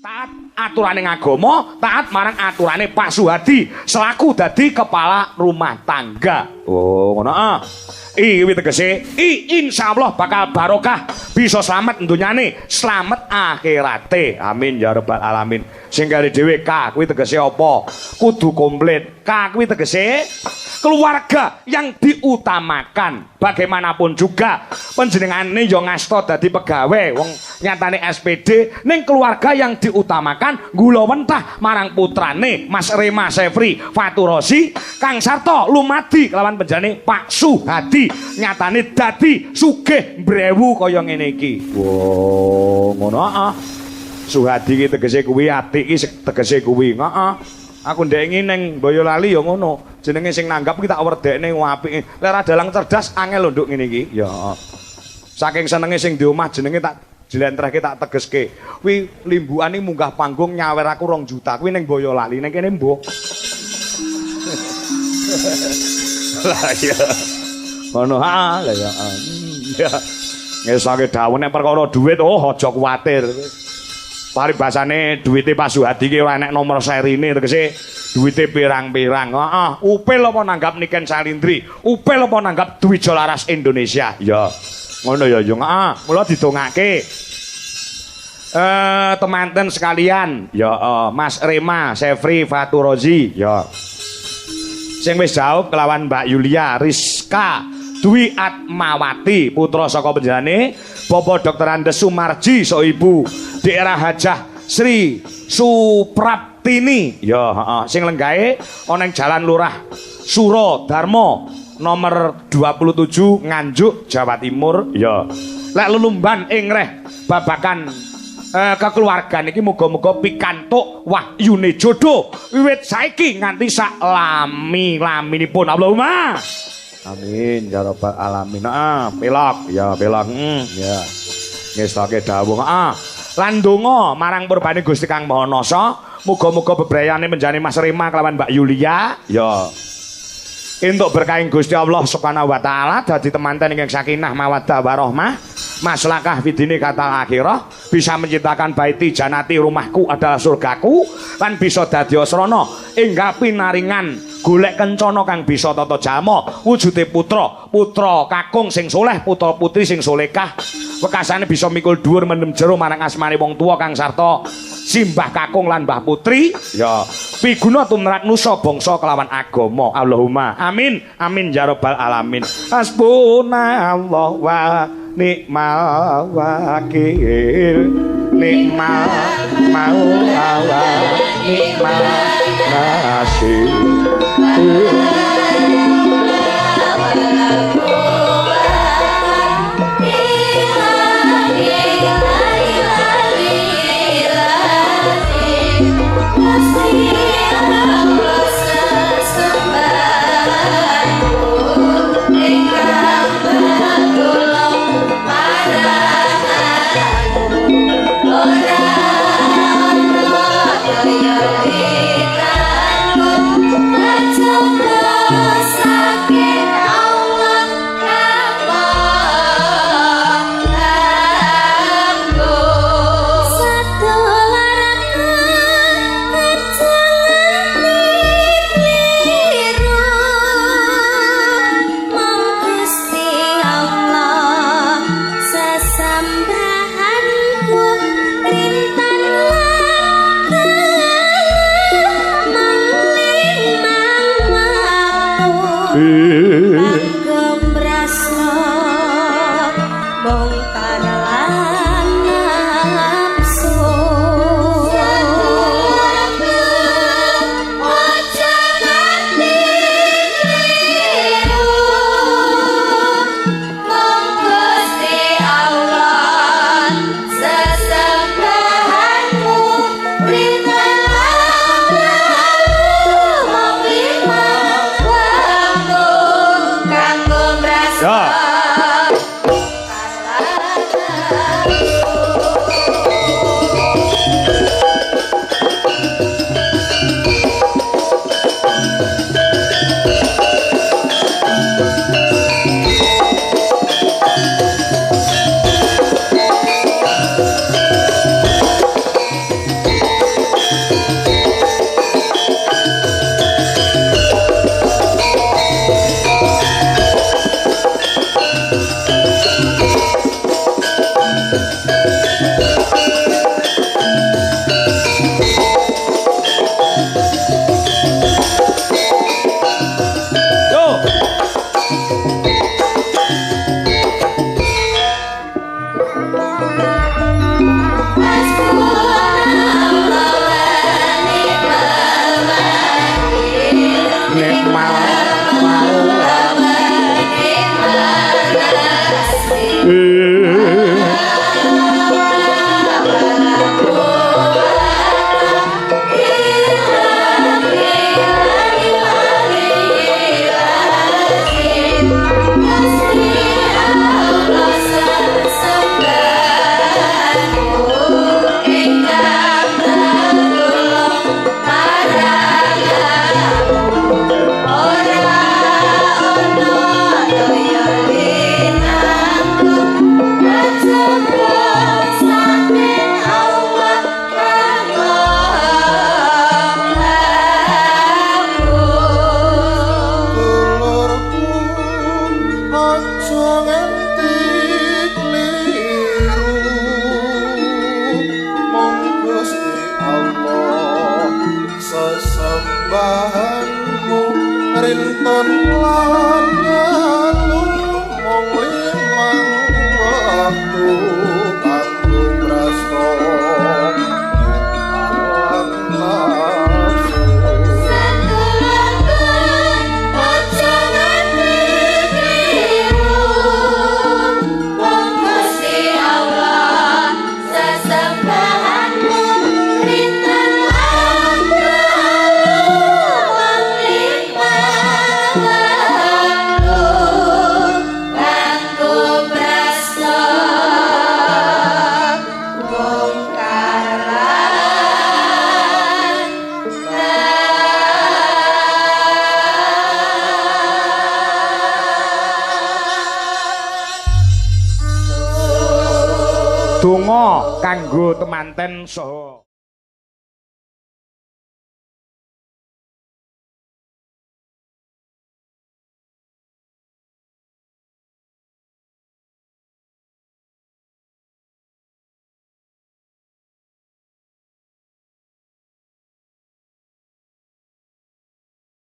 taat aturaning agama, taat marang aturane Pak Suhadi selaku dadi kepala rumah tangga. Oh, ngono ah. Iki tegese insyaallah bakal barokah, bisa slamet dunyane, slamet akhirate. Amin ya rabbal alamin. Sing kare dhewe K kuwi tegese apa? Kudu komplit. K kuwi tegese keluarga yang diutamakan. Bagaimanapun juga panjenengane yo ngasta dadi pegawe wong nyatane SPD ning keluarga yang diutamakan gula wentah marang putrane Mas Rema Sefri Faturosi Kang Sarto Lumadi kelawan penjane Pak Suhadi nyatane dadi sugih mbrewu kaya ngene iki. Wo ngono ah. Suhadi ki tegese kuwi ati ki tegese kuwi. Heeh. Aku ndengi ning Boyolali ya ngono. Jenenge sing nanggap ki tak werdekne apike. Lek ra dalang cerdas angel lho nduk ngene iki. Ya. Saking senenge sing di omah jenenge tak jlentrehke tak tegeske. Kuwi limbuane munggah panggung nyawer aku 2 juta. Kuwi ning Boyolali ning kene mbok. Lah ya. Ngono ha, lah ya. Ya. Ngesake dawuh nek perkara dhuwit aja kuwatir. Paribasane duwite Pak Suhadi ki ora enek nomor serine tegese duwite pirang-pirang. Heeh, upil apa nanggap Niken Salindri? Upil apa nanggap Dwija Laras Indonesia? Ya. Ngono ya, yo. Heeh, mula didongake. Temanten sekalian, ya Mas Rema Sefri Faturozi, ya. Sing wis jawab kelawan Mbak Yulia Rizka Dwi Atmawati putra saka penjane Bapak Dr. Andes Sumarji so ibu daerah Hajah Sri Supraptini ya heeh sing lenggahe ana ing Jalan Lurah Suro Darmo nomor 27 Nganjuk Jawa Timur ya lek lelumban ing reh babakan kekeluargaan iki muga-muga pikantuk wahyune jodoh wiwit saiki nganti sak lami-laminipun Allahumma amin ya rabbal alamin. Pelok ya pelok. Ya. Ngestake dawuh. Lan donga marang purbane Gusti Kang Maha Nasa, muga-muga bebrayane menjane Mas Rema kelawan Mbak Yulia. Ya. Entuk berkahing Gusti Allah Subhanahu wa taala dadi temanten ingkang sakinah mawaddah warahmah, maslakah fidini katal akhirah, bisa menciptakan baiti janati rumahku adalah surgaku, lan bisa dadi asrana enggal pinaringan golek kencana kang bisa tata jalma wujude putra kakung sing soleh putra putri sing solekah wekasane bisa mikul dhuwur mendem jero marang asmane wong tuwa kang sarta simbah kakung lan mbah putri ya piguna tumrap nusa bangsa kelawan agama Allahumma amin amin ya rabbal alamin hasbunallahu wa ni'mal wakil ni'mal maula wa ni'mal nasir Let's go. Gusti Allah sesembahanmu rinten lan dalu mung limang waktu kanggo prasta donga kanggo temanten saha